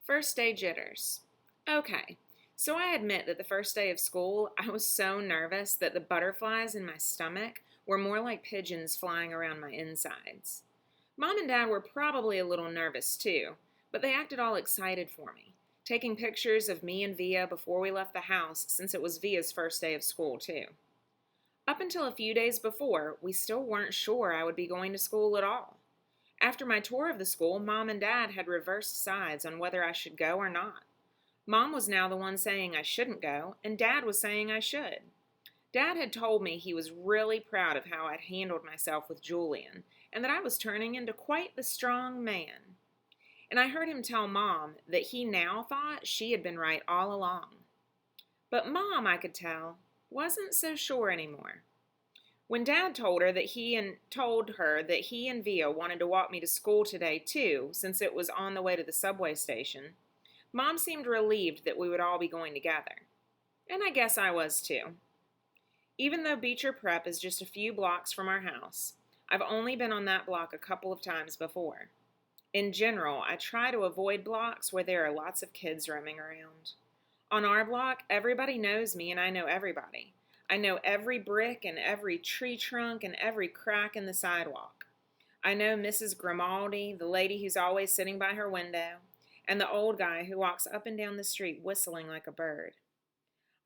First day jitters. Okay, so I admit that the first day of school, I was so nervous that the butterflies in my stomach were more like pigeons flying around my insides. Mom and Dad were probably a little nervous too, but they acted all excited for me, taking pictures of me and Via before we left the house since it was Via's first day of school too. Up until a few days before, we still weren't sure I would be going to school at all. After my tour of the school, Mom and Dad had reversed sides on whether I should go or not. Mom was now the one saying I shouldn't go, and Dad was saying I should. Dad had told me he was really proud of how I'd handled myself with Julian, and that I was turning into quite the strong man. And I heard him tell Mom that he now thought she had been right all along. But Mom, I could tell, wasn't so sure anymore. When Dad told her that he and Via wanted to walk me to school today too, since it was on the way to the subway station, Mom seemed relieved that we would all be going together. And I guess I was too. Even though Beecher Prep is just a few blocks from our house, I've only been on that block a couple of times before. In general, I try to avoid blocks where there are lots of kids roaming around. On our block, everybody knows me and I know everybody. I know every brick and every tree trunk and every crack in the sidewalk. I know Mrs. Grimaldi, the lady who's always sitting by her window, and the old guy who walks up and down the street whistling like a bird.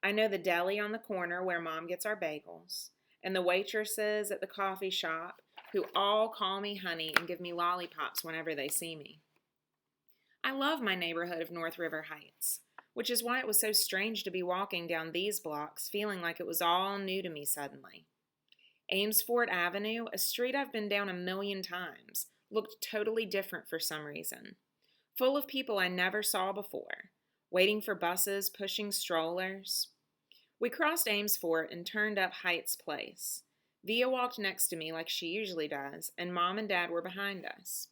I know the deli on the corner where Mom gets our bagels, and the waitresses at the coffee shop who all call me honey and give me lollipops whenever they see me. I love my neighborhood of North River Heights, which is why it was so strange to be walking down these blocks feeling like it was all new to me suddenly. Amesfort Avenue, a street I've been down a million times, looked totally different for some reason. Full of people I never saw before, waiting for buses, pushing strollers. We crossed Amesfort and turned up Heights Place. Via walked next to me like she usually does, and Mom and Dad were behind us.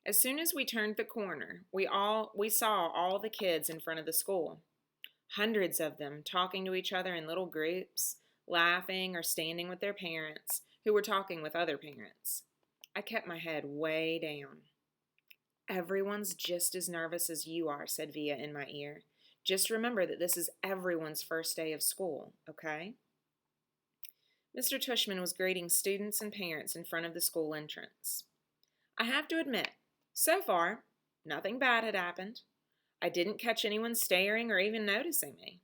As soon as we turned the corner, we saw all the kids in front of the school. Hundreds of them talking to each other in little groups, laughing or standing with their parents, who were talking with other parents. I kept my head way down. Everyone's just as nervous as you are, said Via in my ear. Just remember that this is everyone's first day of school, okay? Mr. Tushman was greeting students and parents in front of the school entrance. I have to admit, so far, nothing bad had happened. I didn't catch anyone staring or even noticing me.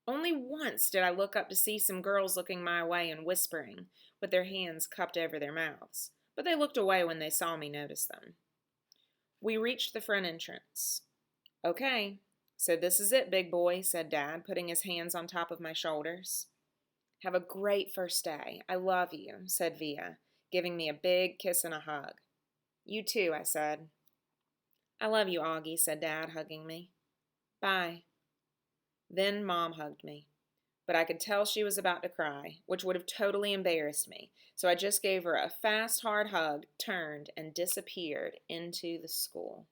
Only once did I look up to see some girls looking my way and whispering, with their hands cupped over their mouths, but they looked away when they saw me notice them. We reached the front entrance. Okay, so this is it, big boy, said Dad, putting his hands on top of my shoulders. Have a great first day. I love you, said Via, giving me a big kiss and a hug. You too, I said. I love you, Augie, said Dad, hugging me. Bye. Then Mom hugged me, but I could tell she was about to cry, which would have totally embarrassed me, so I just gave her a fast, hard hug, turned, and disappeared into the school.